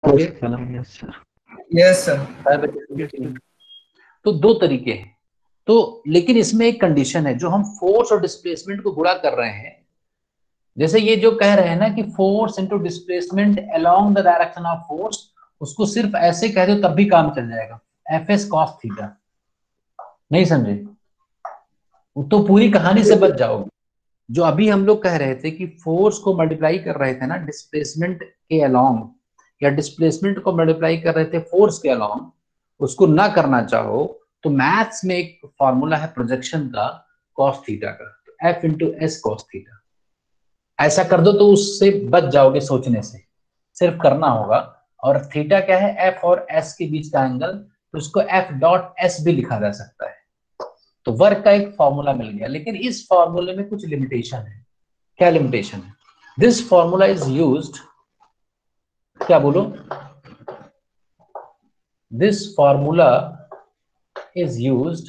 Yes sir. तो दो तरीके हैं। तो लेकिन इसमें एक कंडीशन है, जो हम फोर्स और डिस्प्लेसमेंट को गुणा कर रहे हैं, जैसे ये जो कह रहे हैं ना कि force into displacement along the direction of force, उसको सिर्फ ऐसे कह दो तब भी काम चल जाएगा, एफ एस कॉस थीटा। नहीं समझे? तो पूरी कहानी से बच जाओगे। जो अभी हम लोग कह रहे थे कि फोर्स को मल्टीप्लाई कर रहे थे ना डिस्प्लेसमेंट के अलोंग, या डिस्प्लेसमेंट को मल्टीप्लाई कर रहे थे फोर्स के अलोंग, उसको ना करना चाहो तो मैथ्स में एक फॉर्मूला है प्रोजेक्शन का, कॉस थीटा का, तो F into S cos theta. ऐसा कर दो तो उससे बच जाओगे सोचने से, सिर्फ करना होगा। और थीटा क्या है? एफ और एस के बीच का एंगल, तो उसको एफ डॉट एस भी लिखा जा सकता है। तो वर्क का एक फॉर्मूला मिल गया, लेकिन इस फॉर्मूले में कुछ लिमिटेशन है। क्या लिमिटेशन है? दिस फॉर्मूला इज यूज्ड, क्या बोलो, this formula is used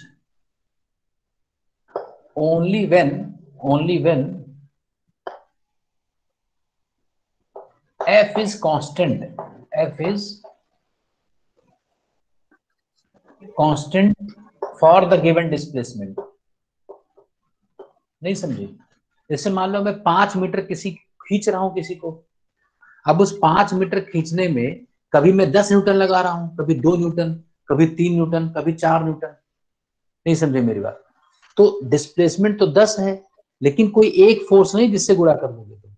only when f is constant, f is constant for the given displacement। नहीं समझे? जैसे मान लो मैं 5 मीटर किसी खींच रहा हूं किसी को, अब उस 5 मीटर खींचने में कभी मैं 10 न्यूटन लगा रहा हूं, कभी 2 न्यूटन, कभी 3 न्यूटन, कभी 4 न्यूटन। नहीं समझे मेरी बात? तो डिस्प्लेसमेंट तो 10 है, लेकिन कोई एक फोर्स नहीं जिससे गुणा कर दोगे तुम।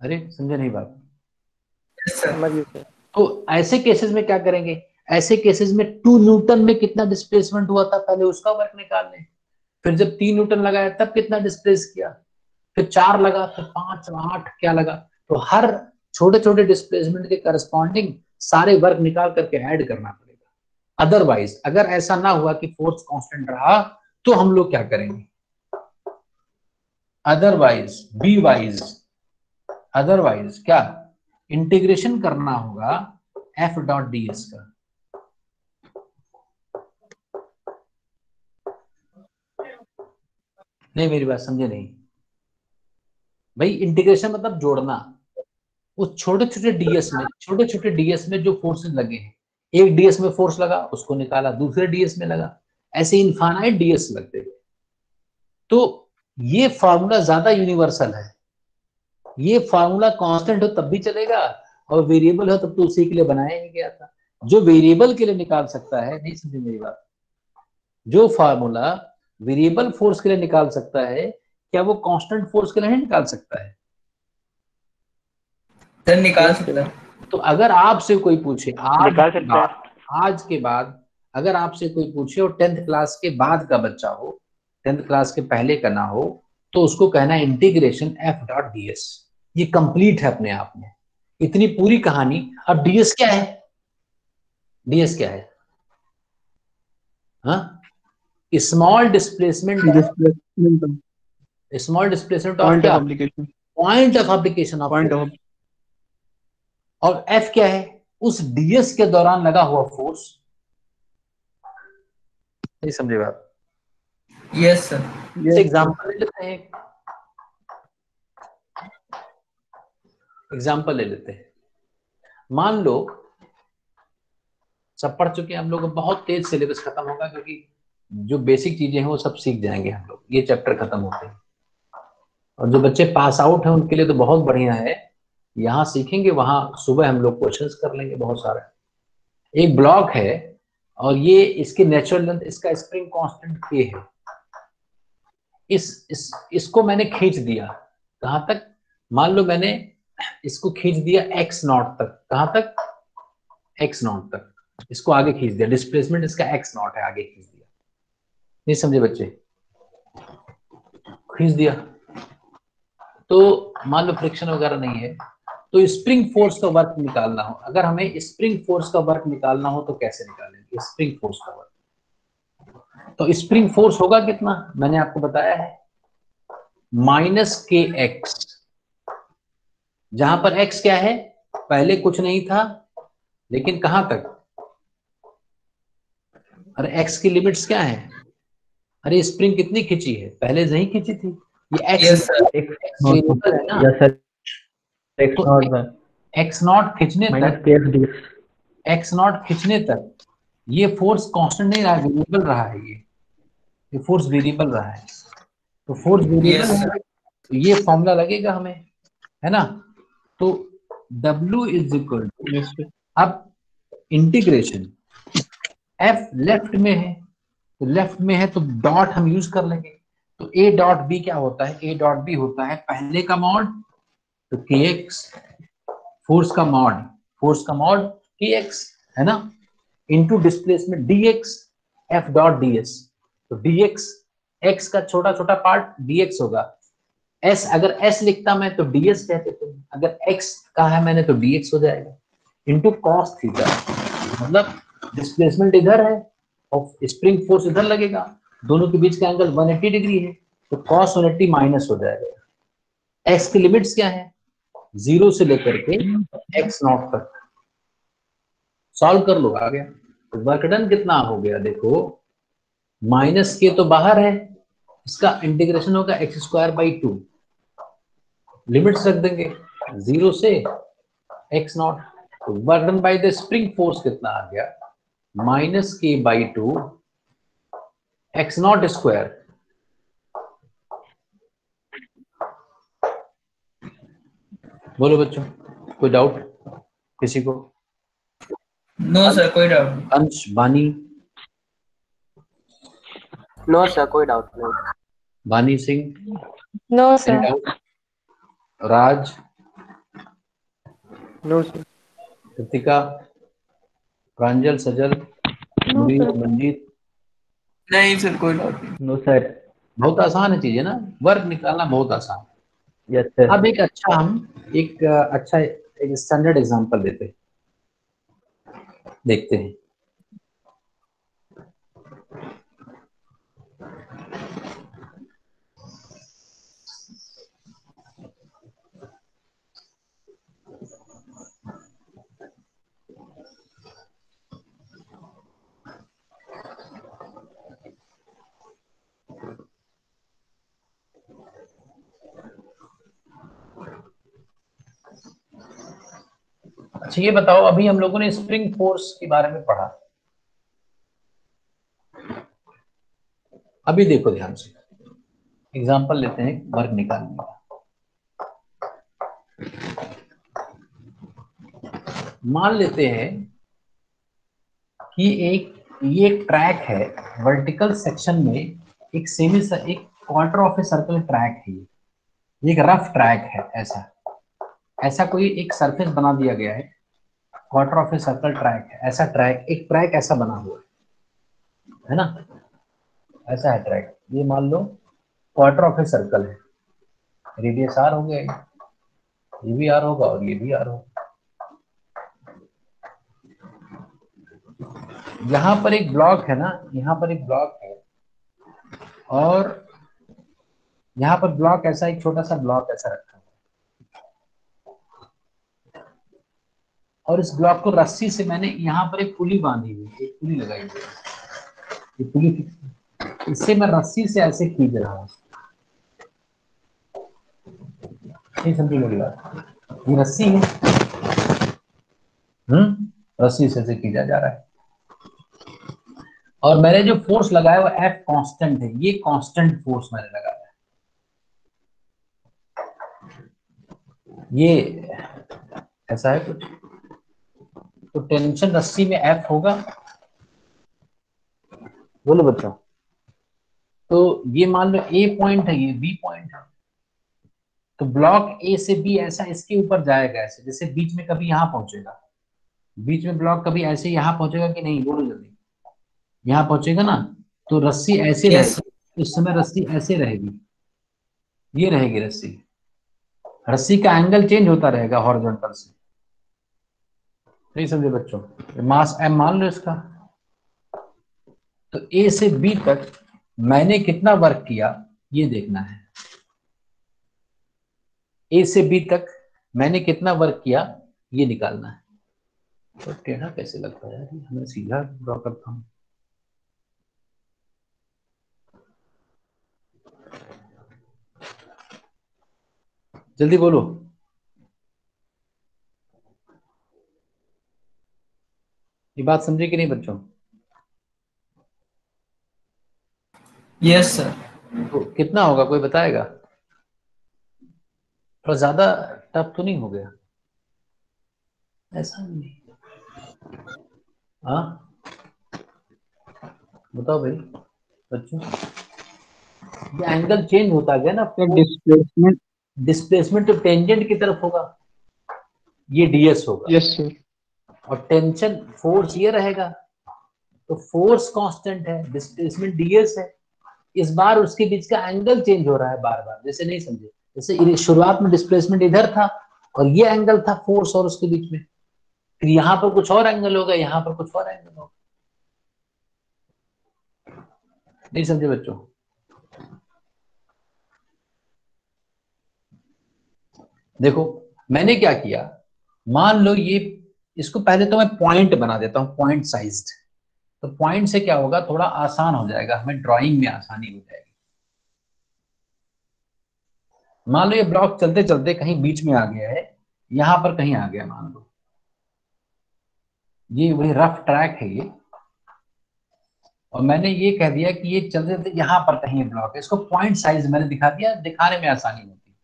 अरे समझे नहीं बात? तो ऐसे केसेस में क्या करेंगे? ऐसे केसेस में 2 न्यूटन में कितना डिस्प्लेसमेंट हुआ था पहले उसका वर्क निकाल लें, फिर जब 3 न्यूटन लगाया तब कितना डिस्प्लेस किया, फिर 4 लगा, फिर 5, 8 क्या लगा, तो हर छोटे छोटे डिस्प्लेसमेंट के करस्पॉन्डिंग सारे वर्क निकाल करके ऐड करना पड़ेगा। अदरवाइज अगर ऐसा ना हुआ कि फोर्स कांस्टेंट रहा, तो हम लोग क्या करेंगे? अदरवाइज बी वाइज, अदरवाइज क्या, इंटीग्रेशन करना होगा एफ डॉट डी एस का। नहीं मेरी बात समझे नहीं भाई? इंटीग्रेशन मतलब जोड़ना। उस छोटे छोटे डीएस में, छोटे छोटे डीएस में जो फोर्सेस लगे हैं, एक डीएस में फोर्स लगा उसको निकाला, दूसरे डीएस में लगा, ऐसे इनफाइनाइट डीएस लगते हैं। तो ये फार्मूला ज्यादा यूनिवर्सल है। ये फार्मूला कांस्टेंट हो तब भी चलेगा, और वेरिएबल हो तब तो उसी के लिए बनाया ही गया था। जो वेरिएबल के लिए निकाल सकता है, नहीं समझे मेरी बात, जो फार्मूला वेरिएबल फोर्स के लिए निकाल सकता है, क्या वो कांस्टेंट फोर्स के लिए नहीं निकाल सकता है? सर निकाल सकता है। तो अगर आपसे कोई पूछे आज के बाद अगर आपसे कोई पूछे और 10th क्लास के बाद का बच्चा हो, 10th क्लास के पहले का ना हो, तो उसको कहना है इंटीग्रेशन एफ डॉट डीएस। ये कंप्लीट है अपने आप में, इतनी पूरी कहानी। अब डीएस क्या है? डीएस क्या है? हाँ, small displacement, small displacement of क्या? Point of application of force. और एफ क्या है? उस डीएस के दौरान लगा हुआ फोर्स। नहीं समझे बात? Yes sir. एग्जाम्पल ले लेते हैं, एग्जाम्पल ले लेते हैं। मान लो सब पढ़ चुके हैं हम लोग, बहुत तेज सिलेबस खत्म होगा, क्योंकि जो बेसिक चीजें हैं वो सब सीख जाएंगे हम लोग, ये चैप्टर खत्म होते हैं। और जो बच्चे पास आउट हैं उनके लिए तो बहुत बढ़िया है, यहाँ सीखेंगे, वहां सुबह हम लोग क्वेश्चंस कर लेंगे बहुत सारा। एक ब्लॉक है, और ये इसकी नेचुरल लेंथ, इसका स्प्रिंग कांस्टेंट के है। इसको मैंने खींच दिया कहां तक? मान लो मैंने इसको खींच दिया एक्स नॉट तक। कहां तक? एक्स नॉट तक। इसको आगे खींच दिया, डिस्प्लेसमेंट इसका एक्स नॉट है, आगे खींच दिया। नहीं समझे बच्चे? खींच दिया तो मान लो फ्रिक्शन वगैरह नहीं है, तो स्प्रिंग फोर्स का वर्क निकालना हो, अगर हमें स्प्रिंग फोर्स का वर्क निकालना हो तो कैसे निकालेंगे स्प्रिंग फोर्स का वर्क? तो स्प्रिंग फोर्स होगा कितना? मैंने आपको बताया है, माइनस के एक्स। जहां पर एक्स क्या है? पहले कुछ नहीं था, लेकिन कहां तक? अरे एक्स की लिमिट्स क्या है? अरे स्प्रिंग कितनी खींची है? पहले नहीं खींची थी। ये एक्स यस सर। वेरिएबल है ना, यस सर, एक्स तो नॉट है। एक्स नॉट खींचने तक, एक्स नॉट खींचने तक ये फोर्स कांस्टेंट नहीं रहा, वेरिएबल रहा है, ये फोर्स वेरिएबल रहा है। तो फोर्स वेरिएबल Yes, है sir. तो ये फॉर्मूला लगेगा हमें, है ना। तो W is equal to, Yes, sir. अब इंटीग्रेशन F लेफ्ट में है, तो लेफ्ट में है तो डॉट हम यूज कर लेंगे। तो A डॉट B क्या होता है, A डॉट B होता है पहले का मॉड तो kx, फोर्स का मॉड kx, है ना, into displacement dx, F dot ds। तो dx x का छोटा छोटा पार्ट dx होगा, s अगर s लिखता मैं तो ds कहते थे, अगर x कहा है मैंने तो dx हो जाएगा, इनटू cos थीटा, मतलब डिस्प्लेसमेंट इधर है और स्प्रिंग फोर्स इधर लगेगा, दोनों के बीच का एंगल 180 डिग्री है, तो cos 180 माइनस हो जाएगा। x की लिमिट्स क्या है, 0 से लेकर के x नॉट तक, सॉल्व कर लो, आ गया। तो वर्क डन कितना हो गया देखो, माइनस के तो बाहर है, इसका इंटीग्रेशन होगा एक्स स्क्वायर बाई 2, लिमिट्स रख देंगे 0 से x नॉट, तो work done by the spring force कितना आ गया, माइनस के बाई 2 एक्स नॉट स्क्वायर। बोलो बच्चों, कोई डाउट किसी को? No, sir. कोई डाउट नहीं. अंश, वानी, नो सर, कोई डाउट नहीं। वानी Singh, No, any sir. doubt? राज, No, sir. कृतिका, प्रांजल, सजल, No, मुनीर, sir. मंजीत? नहीं सर, कोई डाउट नहीं. No, sir. बहुत आसान है चीज, है ना, वर्क निकालना बहुत आसान है। Yes, sir. अब एक अच्छा एक स्टैंडर्ड एग्जांपल देते हैं, देखते हैं। अच्छा ये बताओ, अभी हम लोगों ने स्प्रिंग फोर्स के बारे में पढ़ा, अभी देखो ध्यान से, एग्जांपल लेते हैं वर्क निकालने का। मान लेते हैं कि ये एक ट्रैक है, वर्टिकल सेक्शन में एक quarter of a circle track है, ये एक रफ ट्रैक है, ऐसा कोई एक सरफेस बना दिया गया है, quarter of a circle track है, ऐसा ट्रैक, एक ट्रैक ऐसा बना हुआ है ना, ऐसा है ट्रैक, ये मान लो क्वार्टर ऑफ ए सर्कल है, रेडियस आर हो गया, ये भी आर होगा और ये भी आर होगा। यहाँ पर एक ब्लॉक है ना, यहाँ पर एक ब्लॉक है, और यहाँ पर ब्लॉक ऐसा, एक छोटा सा ब्लॉक ऐसा रखा है, और इस ब्लॉक को रस्सी से मैंने यहाँ पर एक पुली बांधी हुई है, एक पुली लगाई हुई है, ये पुली, इससे मैं रस्सी से ऐसे खींच रहा हूँ, नहीं समझी मेरी बात, ये रस्सी है, रस्सी से ऐसे खींचा जा रहा है, और मैंने जो फोर्स लगाया वो F कांस्टेंट है, ये कांस्टेंट फोर्स मैंने लगाया है, ये ऐसा है कुछ, तो टेंशन रस्सी में F होगा, बोलो बच्चों। तो ये मान लो A पॉइंट है, ये B पॉइंट है, तो ब्लॉक A से B ऐसा इसके ऊपर जाएगा, ऐसे जैसे बीच में कभी यहाँ पहुंचेगा, बीच में ब्लॉक कभी ऐसे यहाँ पहुंचेगा कि नहीं, बोलो जल्दी, यहाँ पहुंचेगा ना, तो रस्सी ऐसे Yes, रहेगी, उस समय रस्सी ऐसे रहेगी, ये रहेगी रस्सी, रस्सी का एंगल चेंज होता रहेगा हॉरिजॉन्टल से, नहीं समझे बच्चों, मास m मान लो इसका, तो A से B तक मैंने कितना वर्क किया ये देखना है, A से B तक मैंने कितना वर्क किया ये निकालना है। तो टेढ़ा कैसे लगता है यार, मैं सीधा ड्रॉ करता हूँ, जल्दी बोलो। ये बात समझे कि नहीं बच्चों? Yes sir. तो कितना होगा कोई बताएगा? थोड़ा ज्यादा टफ तो नहीं हो गया? ऐसा नहीं। हाँ बताओ भाई बच्चों, ये एंगल चेंज होता गया ना, डिस्प्लेसमेंट। डिस्प्लेसमेंट तो टेंजेंट की तरफ होगा, ये डीएस होगा, यस सर। और टेंशन फोर्स ये रहेगा, तो फोर्स कांस्टेंट है, डिस्प्लेसमेंट डीएस है। इस बार उसके बीच का एंगल चेंज हो रहा है बार बार, जैसे नहीं समझे, जैसे शुरुआत में डिस्प्लेसमेंट इधर था और ये एंगल था फोर्स और उसके बीच में, फिर यहाँ पर कुछ और एंगल होगा, यहाँ पर कुछ और एंगल होगा। नहीं समझे बच्चों? देखो मैंने क्या किया, मान लो ये, इसको पहले तो मैं पॉइंट बना देता हूं, पॉइंट साइज्ड। तो पॉइंट से क्या होगा, थोड़ा आसान हो जाएगा, हमें ड्राइंग में आसानी हो जाएगी। मान लो ये ब्लॉक चलते चलते कहीं बीच में आ गया है, यहां पर कहीं आ गया, मान लो ये वही रफ ट्रैक है ये, और मैंने ये कह दिया कि ये चलते चलते यहां पर कहीं ब्लॉक है, इसको पॉइंट साइज मैंने दिखा दिया, दिखाने में आसानी होती है।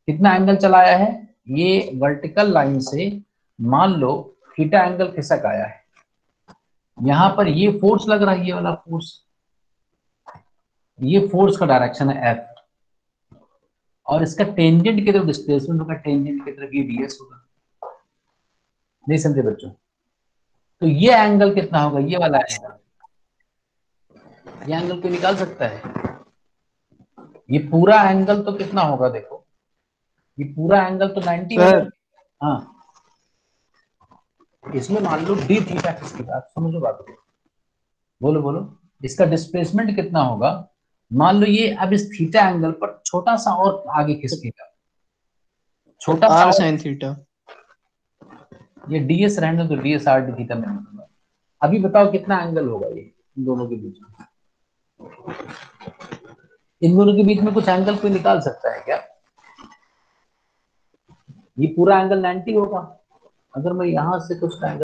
कितना एंगल चलाया है, ये वर्टिकल लाइन से मान लो थीटा एंगल खिसक आया है, यहां पर ये फोर्स लग रहा है, ये वाला फोर्स, ये फोर्स का डायरेक्शन है एफ, और इसका टेंजेंट की तरफ डिस्प्लेसमेंट होगा, टेंजेंट की तरफ ये डीएस होगा। नहीं समझे बच्चों? तो ये एंगल कितना होगा, ये वाला एंगल, ये एंगल कोई निकाल सकता है? ये पूरा एंगल तो कितना होगा देखो, ये पूरा एंगल तो 90 होगा। सर हाँ, इसमें मान लो डी थीटा किसकी बात, समझो बात को, बोलो बोलो, इसका डिस्प्लेसमेंट कितना होगा, मान लो ये अब इस थीटा एंगल पर छोटा सा और आगे खिसकेगा, छोटा सा आर और, साइन थीटा। ये डीएस रहने दो, डीएस आर डी थीटा में निकलूंगा। अभी बताओ कितना एंगल होगा ये इन दोनों के बीच में, इन दोनों के बीच में कुछ एंगल कोई निकाल सकता है क्या? ये पूरा एंगल 90 होगा, अगर मैं यहां से कुछ एंगल